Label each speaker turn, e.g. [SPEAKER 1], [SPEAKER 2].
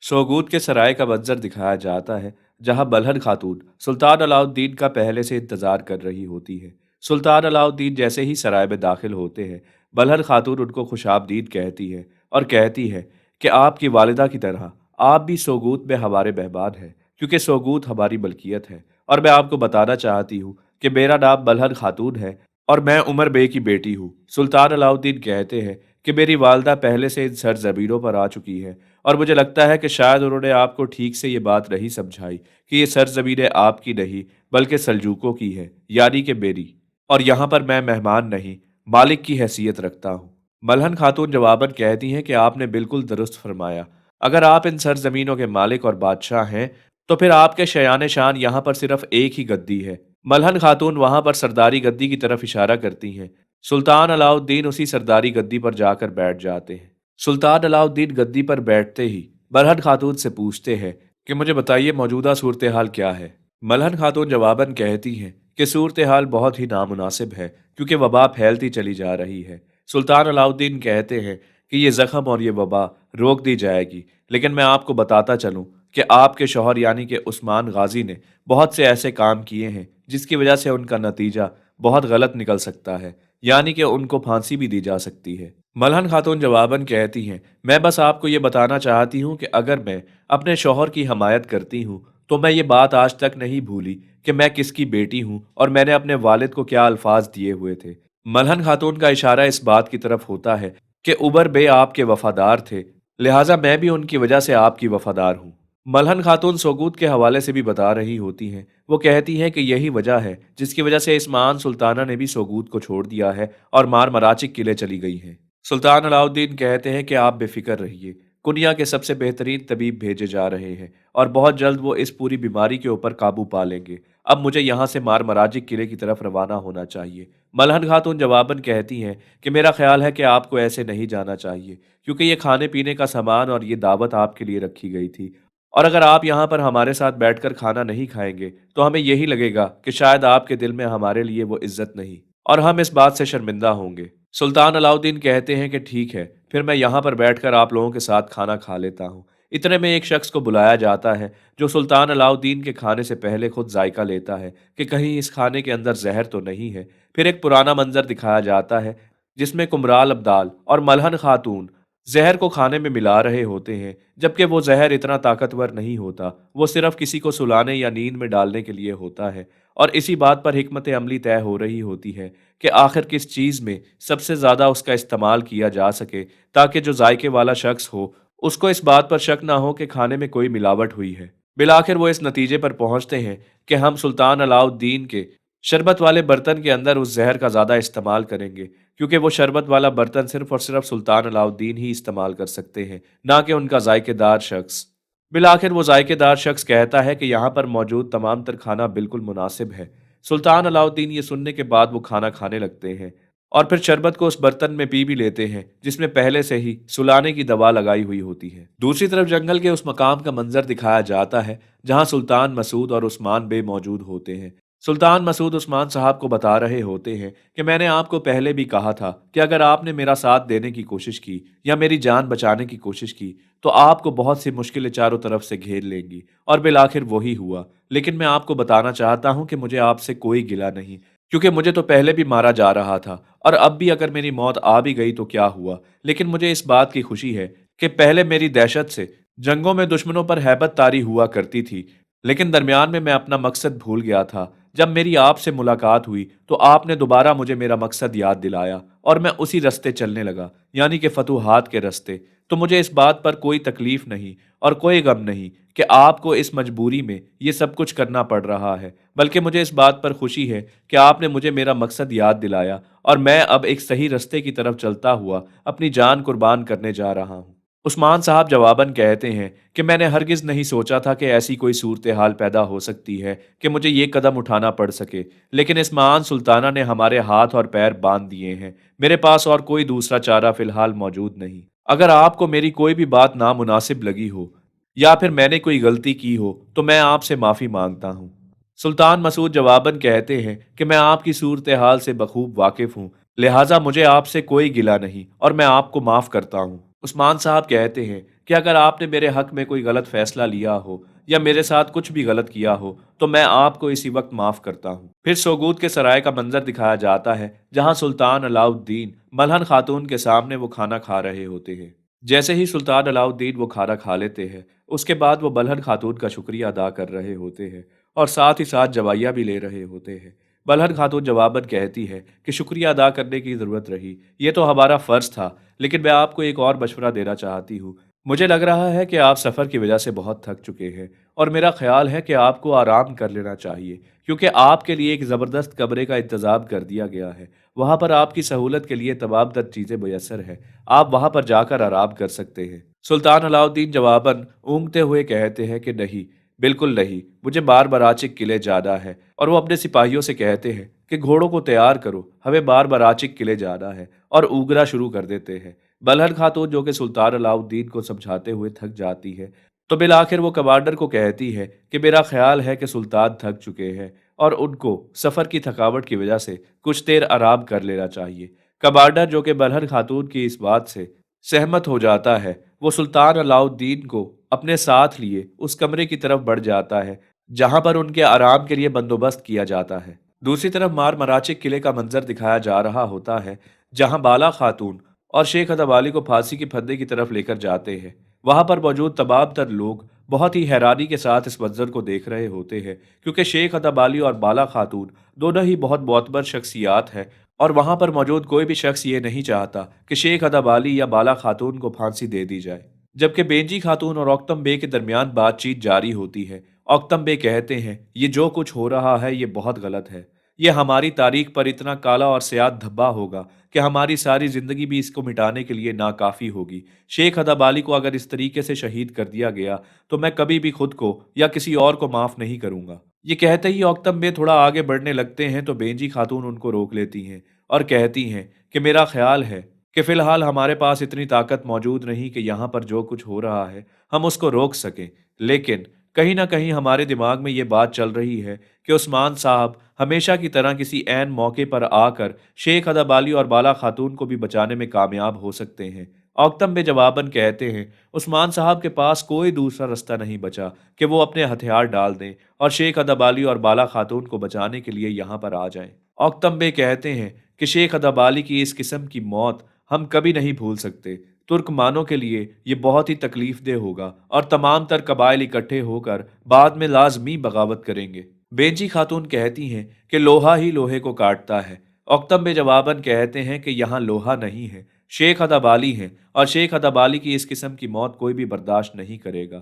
[SPEAKER 1] सोगूत के सराय का मंजर दिखाया जाता है, जहां बलहन खातून सुल्तान अलाउद्दीन का पहले से इंतजार कर रही होती है। सुल्तान अलाउद्दीन जैसे ही सराय में दाखिल होते हैं, बलहन खातून उनको खुशाबदीद कहती है और कहती है कि आपकी वालिदा की तरह आप भी सोगूत में हमारे मेहमान हैं, क्योंकि सोगूत हमारी मलकियत है। और मैं आपको बताना चाहती हूँ कि मेरा नाम बलहन खातून है और मैं उमर बे की बेटी हूँ। सुल्तान अलाउद्दीन कहते हैं कि मेरी वालदा पहले से इन सरजमीनों पर आ चुकी है और मुझे लगता है कि शायद उन्होंने आपको ठीक से ये बात नहीं समझाई कि ये सरजमीनें आपकी नहीं बल्कि सल्जूकों की है, यानी कि मेरी। और यहाँ पर मैं मेहमान नहीं, मालिक की हैसियत रखता हूँ। मलहन खातून जवाबन कहती हैं कि आपने बिल्कुल दुरुस्त फरमाया। अगर आप इन सरजमीनों के मालिक और बादशाह हैं, तो फिर आपके शयान शान यहाँ पर सिर्फ एक ही गद्दी है। मलहन खातून वहां पर सरदारी गद्दी की तरफ इशारा करती हैं। सुल्तान अलाउद्दीन उसी सरदारी गद्दी पर जाकर बैठ जाते हैं। सुल्तान अलाउद्दीन गद्दी पर बैठते ही मलहन खातून से पूछते हैं कि मुझे बताइए मौजूदा सूरत हाल क्या है। मलहन खातून जवाबन कहती हैं कि सूरत हाल बहुत ही नामुनासिब है, क्योंकि वबा फैलती चली जा रही है। सुल्तान अलाउद्दीन कहते हैं कि ये जख्म और ये वबा रोक दी जाएगी, लेकिन मैं आपको बताता चलूं कि आपके शौहर यानी कि उस्मान गाजी ने बहुत से ऐसे काम किए हैं जिसकी वजह से उनका नतीजा बहुत गलत निकल सकता है, यानी कि उनको फांसी भी दी जा सकती है। मलहन खातून जवाबन कहती हैं, मैं बस आपको ये बताना चाहती हूँ कि अगर मैं अपने शौहर की हमायत करती हूँ, तो मैं ये बात आज तक नहीं भूली कि मैं किसकी बेटी हूँ और मैंने अपने वालिद को क्या अल्फाज दिए हुए थे। मलहन खातून का इशारा इस बात की तरफ होता है कि उबर बे आपके वफादार थे, लिहाजा मैं भी उनकी वजह से आपकी वफादार हूँ। मलहन खातून सोगूत के हवाले से भी बता रही होती हैं। वो कहती हैं कि यही वजह है जिसकी वजह से इस्मान सुल्ताना ने भी सोगूत को छोड़ दिया है और मार मराचिक किले चली गई हैं। सुल्तान अलाउद्दीन कहते हैं कि आप बेफिक्र रहिए, कुनिया के सबसे बेहतरीन तबीब भेजे जा रहे हैं और बहुत जल्द वो इस पूरी बीमारी के ऊपर काबू पा लेंगे। अब मुझे यहाँ से मार मराजिक किले की तरफ रवाना होना चाहिए। मलहन खातून जवाबन कहती हैं कि मेरा ख्याल है कि आपको ऐसे नहीं जाना चाहिए, क्योंकि ये खाने पीने का सामान और ये दावत आपके लिए रखी गई थी, और अगर आप यहाँ पर हमारे साथ बैठकर खाना नहीं खाएंगे तो हमें यही लगेगा कि शायद आपके दिल में हमारे लिए वो इज्जत नहीं, और हम इस बात से शर्मिंदा होंगे। सुल्तान अलाउद्दीन कहते हैं कि ठीक है, फिर मैं यहाँ पर बैठकर आप लोगों के साथ खाना खा लेता हूँ। इतने में एक शख्स को बुलाया जाता है जो सुल्तान अलाउद्दीन के खाने से पहले खुद जायका लेता है कि कहीं इस खाने के अंदर जहर तो नहीं है। फिर एक पुराना मंजर दिखाया जाता है जिसमें कुमराल अब्दाल और मलहन खातून जहर को खाने में मिला रहे होते हैं, जबकि वो जहर इतना ताकतवर नहीं होता, वो सिर्फ किसी को सुलाने या नींद में डालने के लिए होता है। और इसी बात पर हिकमत अमली तय हो रही होती है कि आखिर किस चीज़ में सबसे ज़्यादा उसका इस्तेमाल किया जा सके, ताकि जो जायके वाला शख्स हो उसको इस बात पर शक ना हो कि खाने में कोई मिलावट हुई है। बिलाखिर वो इस नतीजे पर पहुंचते हैं कि हम सुल्तान अलाउद्दीन के शरबत वाले बर्तन के अंदर उस जहर का ज़्यादा इस्तेमाल करेंगे, क्योंकि वो शरबत वाला बर्तन सिर्फ और सिर्फ सुल्तान अलाउद्दीन ही इस्तेमाल कर सकते हैं, ना कि उनका जायकेदार शख्स। बिलाखिर वो जायकेदार शख्स कहता है कि यहाँ पर मौजूद तमाम तर खाना बिल्कुल मुनासिब है। सुल्तान अलाउद्दीन ये सुनने के बाद वो खाना खाने लगते हैं और फिर शरबत को उस बर्तन में पी भी लेते हैं जिसमें पहले से ही सुलाने की दवा लगाई हुई होती है। दूसरी तरफ जंगल के उस मकाम का मंजर दिखाया जाता है जहाँ सुल्तान मसूद और उस्मान बे मौजूद होते हैं। सुल्तान मसूद उस्मान साहब को बता रहे होते हैं कि मैंने आपको पहले भी कहा था कि अगर आपने मेरा साथ देने की कोशिश की या मेरी जान बचाने की कोशिश की तो आपको बहुत सी मुश्किलें चारों तरफ से घेर लेंगी, और बिलाखिर वही हुआ। लेकिन मैं आपको बताना चाहता हूं कि मुझे आपसे कोई गिला नहीं, क्योंकि मुझे तो पहले भी मारा जा रहा था और अब भी अगर मेरी मौत आ भी गई तो क्या हुआ। लेकिन मुझे इस बात की खुशी है कि पहले मेरी दहशत से जंगों में दुश्मनों पर हैबत तारी हुआ करती थी, लेकिन दरमियान में मैं अपना मकसद भूल गया था। जब मेरी आपसे मुलाकात हुई तो आपने दोबारा मुझे मेरा मकसद याद दिलाया और मैं उसी रास्ते चलने लगा, यानी कि फतूहात के रास्ते। तो मुझे इस बात पर कोई तकलीफ नहीं और कोई गम नहीं कि आपको इस मजबूरी में ये सब कुछ करना पड़ रहा है, बल्कि मुझे इस बात पर खुशी है कि आपने मुझे मेरा मकसद याद दिलाया और मैं अब एक सही रास्ते की तरफ चलता हुआ अपनी जान कुर्बान करने जा रहा हूँ। उस्मान साहब जवाबन कहते हैं कि मैंने हरगिज़ नहीं सोचा था कि ऐसी कोई सूरत हाल पैदा हो सकती है कि मुझे ये कदम उठाना पड़ सके, लेकिन इस महान सुल्ताना ने हमारे हाथ और पैर बांध दिए हैं। मेरे पास और कोई दूसरा चारा फिलहाल मौजूद नहीं। अगर आपको मेरी कोई भी बात नामुनासिब लगी हो या फिर मैंने कोई गलती की हो तो मैं आपसे माफ़ी मांगता हूँ। सुल्तान मसूद जवाबन कहते हैं कि मैं आपकी सूरत हाल से बखूब वाकिफ़ हूँ, लिहाजा मुझे आपसे कोई गिला नहीं और मैं आपको माफ़ करता हूँ। उस्मान साहब कहते हैं کہ اگر آپ نے میرے حق میں کوئی غلط فیصلہ لیا ہو یا میرے ساتھ کچھ بھی غلط کیا ہو تو میں آپ کو اسی وقت معاف کرتا ہوں۔ پھر سوگوت کے سرائے کا منظر دکھایا جاتا ہے جہاں سلطان علاء الدین ملہن خاتون کے سامنے وہ کھانا کھا رہے ہوتے ہیں۔ جیسے ہی سلطان علاء الدین وہ کھانا کھا لیتے ہیں، اس کے بعد وہ ملہن خاتون کا شکریہ ادا کر رہے ہوتے ہیں اور ساتھ ہی ساتھ جوائیہ بھی لے رہے ہوتے ہیں۔ ملہن خاتون جواباً کہتی ہے کہ شکریہ ادا کرنے کی ضرورت رہی، یہ تو ہمارا فرض تھا، لیکن میں آپ کو ایک اور مشورہ دینا چاہتی ہوں۔ مجھے لگ رہا ہے کہ آپ سفر کی وجہ سے بہت تھک چکے ہیں اور میرا خیال ہے کہ آپ کو آرام کر لینا چاہیے، کیونکہ آپ کے لیے ایک زبردست کمرے کا انتظام کر دیا گیا ہے۔ وہاں پر آپ کی سہولت کے لیے تمام تر چیزیں میسر ہیں، آپ وہاں پر جا کر آرام کر سکتے ہیں۔ سلطان علاء الدین جواباً اونگتے ہوئے کہتے ہیں کہ نہیں، بالکل نہیں، مجھے بار براچک قلعے جانا ہے، اور وہ اپنے سپاہیوں سے کہتے ہیں کہ گھوڑوں کو تیار کرو، ہمیں بار براچک قلعے جانا ہے، اور اوگرا شروع کر دیتے ہیں۔ بلہن خاتون جو کہ سلطان علاء الدین کو سمجھاتے ہوئے تھک جاتی ہے تو بالآخر وہ کمانڈر کو کہتی ہے کہ میرا خیال ہے کہ سلطان تھک چکے ہیں اور ان کو سفر کی تھکاوٹ کی وجہ سے کچھ دیر آرام کر لینا چاہیے۔ کمانڈر جو کہ بلہن خاتون کی اس بات سے سہمت ہو جاتا ہے، وہ سلطان علاء الدین کو اپنے ساتھ لیے اس کمرے کی طرف بڑھ جاتا ہے جہاں پر ان کے آرام کے لیے بندوبست کیا جاتا ہے۔ دوسری طرف مار مراچک قلعے کا منظر دکھایا جا رہا ہوتا ہے جہاں بالا خاتون اور شیخ ادب کو پھانسی کے پھندے کی طرف لے کر جاتے ہیں۔ وہاں پر موجود تمام تر لوگ بہت ہی حیرانی کے ساتھ اس منظر کو دیکھ رہے ہوتے ہیں، کیونکہ شیخ ادب اور بالا خاتون دونوں ہی بہت معتبر شخصیات ہیں، اور وہاں پر موجود کوئی بھی شخص یہ نہیں چاہتا کہ شیخ ادب یا بالا خاتون کو پھانسی دے دی جائے۔ جبکہ بینجی خاتون اور اوکتم بے کے درمیان بات چیت جاری ہوتی ہے۔ اوکتم بے کہتے ہیں یہ جو کچھ ہو رہا ہے یہ بہت غلط ہے، یہ ہماری تاریخ پر اتنا کالا اور سیاہ دھبا ہوگا کہ ہماری ساری زندگی بھی اس کو مٹانے کے لیے ناکافی ہوگی۔ شیخ ادب کو اگر اس طریقے سے شہید کر دیا گیا تو میں کبھی بھی خود کو یا کسی اور کو معاف نہیں کروں گا۔ یہ کہتے ہی اوکتم بے تھوڑا آگے بڑھنے لگتے ہیں تو بینجی خاتون ان کو روک لیتی ہیں اور کہتی ہیں کہ میرا خیال ہے کہ فی الحال ہمارے پاس اتنی طاقت موجود نہیں کہ یہاں پر جو کچھ ہو رہا ہے ہم اس کو روک سکیں، لیکن کہیں نہ کہیں ہمارے دماغ میں یہ بات چل رہی ہے کہ عثمان صاحب ہمیشہ کی طرح کسی عین موقع پر آ کر شیخ ادب اور بالا خاتون کو بھی بچانے میں کامیاب ہو سکتے ہیں۔ اوکتم بے جواباً کہتے ہیں عثمان صاحب کے پاس کوئی دوسرا رستہ نہیں بچا کہ وہ اپنے ہتھیار ڈال دیں اور شیخ ادب اور بالا خاتون کو بچانے کے لیے یہاں پر آ جائیں۔ اوکتم بے کہتے ہیں کہ شیخ ادب کی اس قسم کی موت ہم کبھی نہیں بھول سکتے۔ ترک مانوں کے لیے یہ بہت ہی تکلیف دہ ہوگا اور تمام تر قبائل اکٹھے ہو کر بعد میں لازمی بغاوت کریں گے۔ بینجی خاتون کہتی ہیں کہ لوہا ہی لوہے کو کاٹتا ہے۔ اوکتم بے جواباً کہتے ہیں کہ یہاں لوہا نہیں ہے، شیخ ادب ہیں، اور شیخ ادب کی اس قسم کی موت کوئی بھی برداشت نہیں کرے گا۔